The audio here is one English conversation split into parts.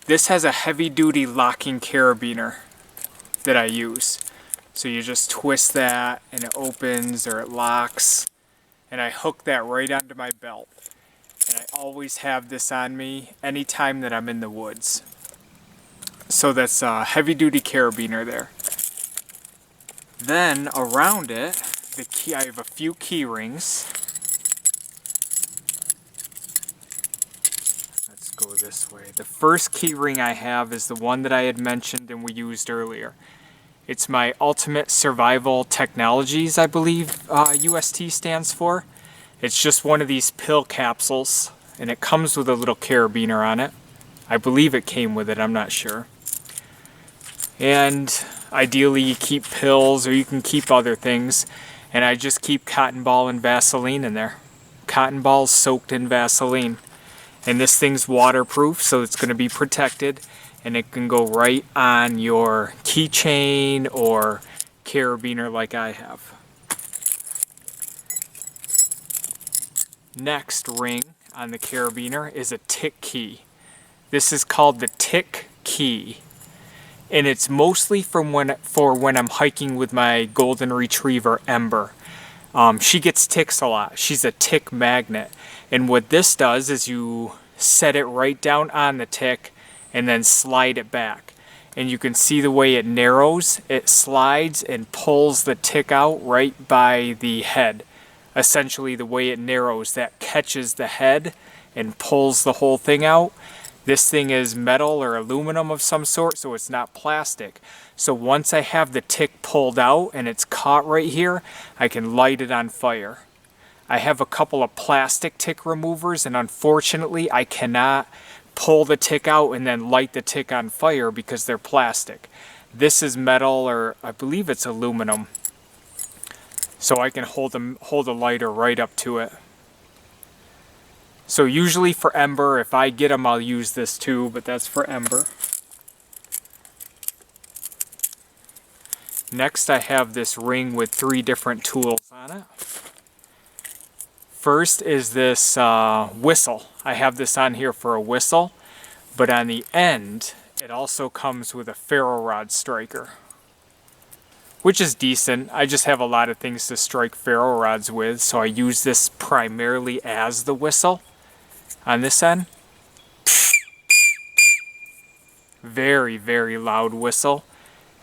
This has a heavy-duty locking carabiner that I use. So you just twist that and it opens or it locks. And I hook that right onto my belt. And I always have this on me anytime that I'm in the woods. So that's a heavy-duty carabiner there. Then around it, I have a few key rings. Let's go this way. The first key ring I have is the one that I had mentioned and we used earlier. It's my Ultimate Survival Technologies, I believe UST stands for. It's just one of these pill capsules, and it comes with a little carabiner on it. I believe it came with it, I'm not sure. And ideally you keep pills, or you can keep other things, and I just keep cotton ball and Vaseline in there. Cotton balls soaked in Vaseline. And this thing's waterproof, so it's going to be protected, and it can go right on your keychain or carabiner like I have. Next ring on the carabiner is a tick key. This is called the tick key, and it's mostly for when I'm hiking with my golden retriever Ember. She gets ticks a lot. She's a tick magnet, and what this does is you set it right down on the tick and then slide it back, and you can see the way it narrows. It slides and pulls the tick out right by the head. Essentially the way it narrows, that catches the head and pulls the whole thing out. This thing is metal or aluminum of some sort, so it's not plastic. So once I have the tick pulled out and it's caught right here, I can light it on fire. I have a couple of plastic tick removers, and unfortunately I cannot pull the tick out and then light the tick on fire because they're plastic. This is metal, or I believe it's aluminum. So I can hold a lighter right up to it. So usually for Ember, if I get them, I'll use this too, but that's for Ember. Next, I have this ring with 3 different tools on it. First is this whistle. I have this on here for a whistle, but on the end, it also comes with a ferro rod striker, which is decent. I just have a lot of things to strike ferro rods with, so I use this primarily as the whistle. On this end, very, very loud whistle,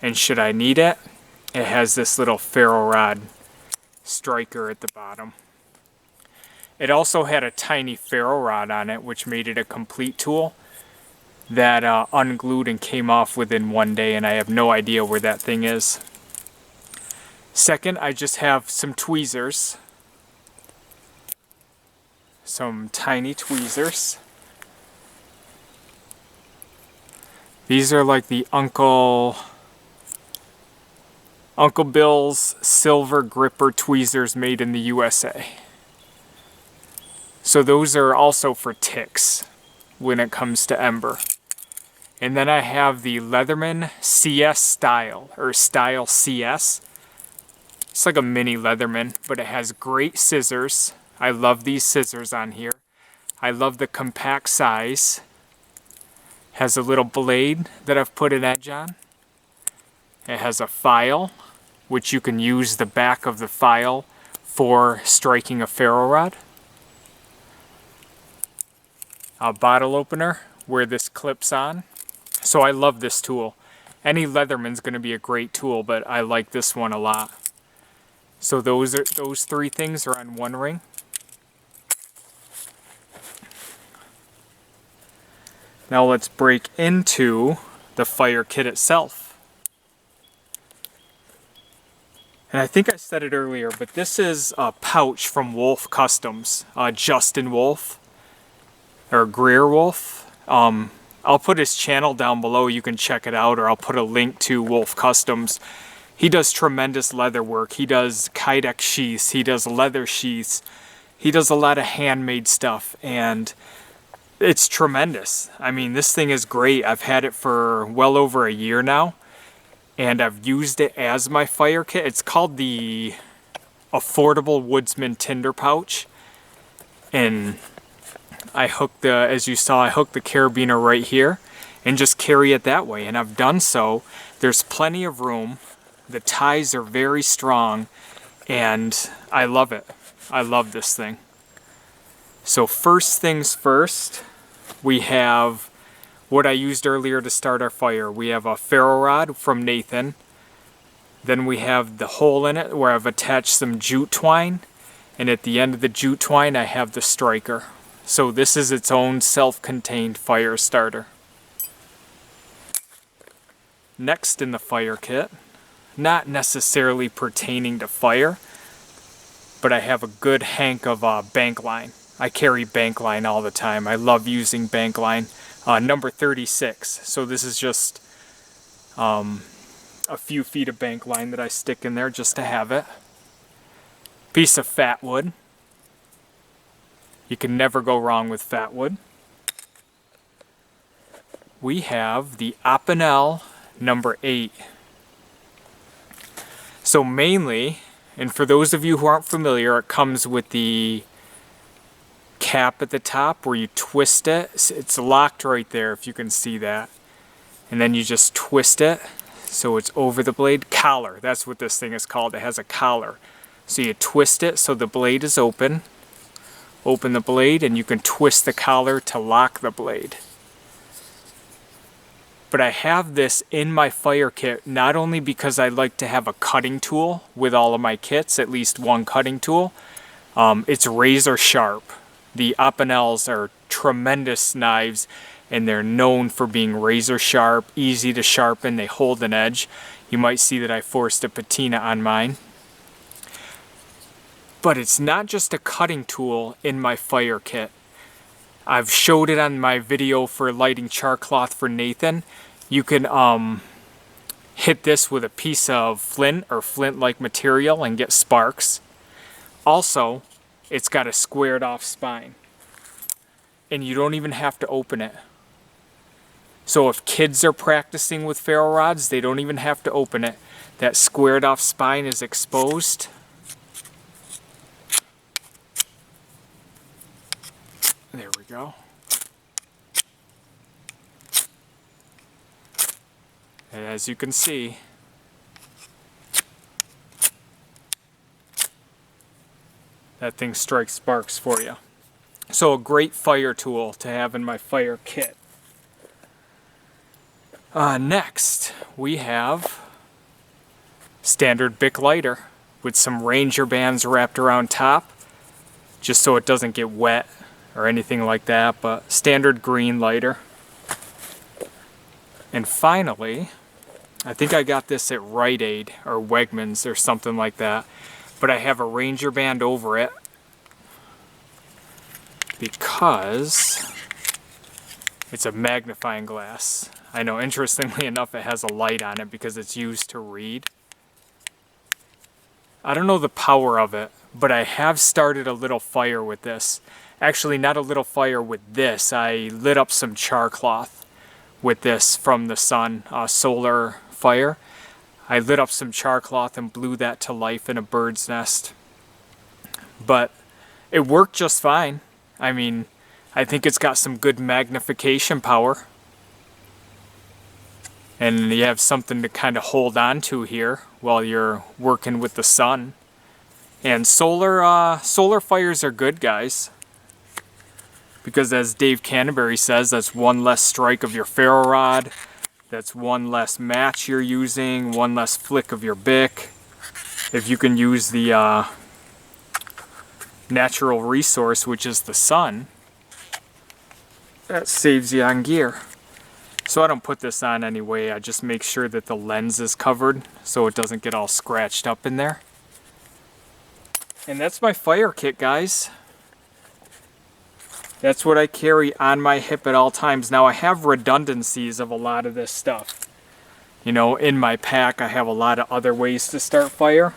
and should I need it, it has this little ferro rod striker at the bottom. It also had a tiny ferro rod on it, which made it a complete tool that unglued and came off within 1 day, and I have no idea where that thing is. Second, I just have some tweezers. Some tiny tweezers. These are like the Uncle Bill's silver gripper tweezers made in the USA. So those are also for ticks when it comes to Ember. And then I have the Leatherman CS style, or style CS. It's like a mini Leatherman, but it has great scissors. I love these scissors on here. I love the compact size. Has a little blade that I've put an edge on. It has a file, which you can use the back of the file for striking a ferro rod. A bottle opener where this clips on. So I love this tool. Any Leatherman's going to be a great tool, but I like this one a lot. So those 3 things are on one ring. Now let's break into the fire kit itself. And I think I said it earlier, but this is a pouch from Wolf Customs, Justin Wolf, or Greer Wolf. I'll put his channel down below, you can check it out, or I'll put a link to Wolf Customs. He does tremendous leather work. He does Kydex sheaths, he does leather sheaths, he does a lot of handmade stuff, and it's tremendous. I mean, this thing is great. I've had it for well over a year now, and I've used it as my fire kit. It's called the Affordable Woodsman Tinder Pouch, and I hooked as you saw, I hooked the carabiner right here, and just carry it that way. And I've done so. There's plenty of room. The ties are very strong, and I love it. I love this thing. So first things first, we have what I used earlier to start our fire. We have a ferro rod from Nathan. Then we have the hole in it where I've attached some jute twine. And at the end of the jute twine, I have the striker. So this is its own self-contained fire starter. Next in the fire kit, not necessarily pertaining to fire, but I have a good hank of Bankline. I carry Bankline all the time. I love using Bankline. Number 36. So this is just a few feet of Bankline that I stick in there just to have it. Piece of fat wood. You can never go wrong with fat wood. We have the Opinel number 8. So mainly, and for those of you who aren't familiar, it comes with the cap at the top where you twist it. It's locked right there if you can see that. And then you just twist it so it's over the blade. Collar, that's what this thing is called. It has a collar. So you twist it so the blade is open. Open the blade and you can twist the collar to lock the blade. But I have this in my fire kit not only because I like to have a cutting tool with all of my kits, at least one cutting tool. It's razor sharp. The Opinels are tremendous knives and they're known for being razor sharp, easy to sharpen, they hold an edge. You might see that I forced a patina on mine. But it's not just a cutting tool in my fire kit. I've showed it on my video for lighting char cloth for Nathan. You can hit this with a piece of flint or flint-like material and get sparks. Also, it's got a squared off spine. And you don't even have to open it. So if kids are practicing with ferro rods, they don't even have to open it. That squared off spine is exposed. There we go. And as you can see, that thing strikes sparks for you. So a great fire tool to have in my fire kit. Next, we have standard Bic lighter with some Ranger bands wrapped around top, just so it doesn't get wet or anything like that, but standard green lighter. And finally, I think I got this at Rite Aid or Wegmans or something like that, but I have a Ranger band over it because it's a magnifying glass. I know, interestingly enough, it has a light on it because it's used to read. I don't know the power of it, but I have started a little fire with this. Actually, not a little fire with this. I lit up some char cloth with this from the sun, solar fire. I lit up some char cloth and blew that to life in a bird's nest. But it worked just fine. I mean, I think it's got some good magnification power. And you have something to kind of hold on to here while you're working with the sun. And solar fires are good, guys. Because as Dave Canterbury says, that's one less strike of your ferro rod. That's one less match you're using, one less flick of your Bic. If you can use the natural resource, which is the sun, that saves you on gear. So I don't put this on anyway, I just make sure that the lens is covered so it doesn't get all scratched up in there. And that's my fire kit, guys. That's what I carry on my hip at all times. Now I have redundancies of a lot of this stuff. You know, in my pack I have a lot of other ways to start fire.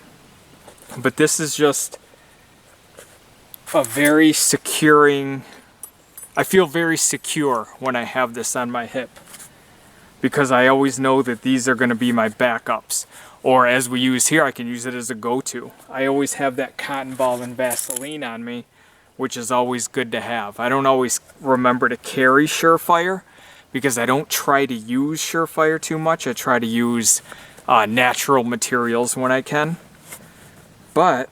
But this is just a very securing, I feel very secure when I have this on my hip. Because I always know that these are going to be my backups. Or as we use here, I can use it as a go-to. I always have that cotton ball and Vaseline on me, which is always good to have. I don't always remember to carry Surefire, because I don't try to use Surefire too much. I try to use natural materials when I can. But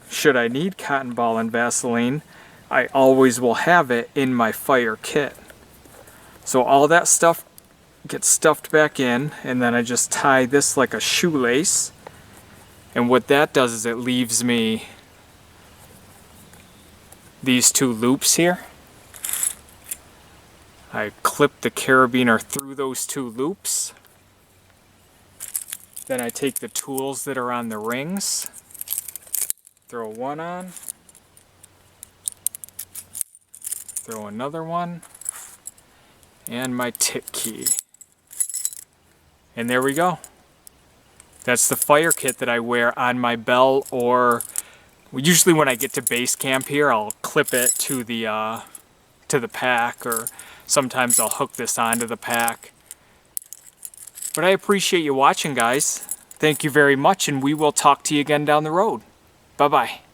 should I need cotton ball and Vaseline, I always will have it in my fire kit. So all that stuff gets stuffed back in, and then I just tie this like a shoelace. And what that does is it leaves me these two loops here. I clip the carabiner through those two loops. Then I take the tools that are on the rings, throw one on, throw another one, and my tick key. And there we go. That's the fire kit that I wear on my belt, or usually when I get to base camp here, I'll clip it to the pack, or sometimes I'll hook this onto the pack. But I appreciate you watching, guys. Thank you very much, and we will talk to you again down the road. Bye-bye.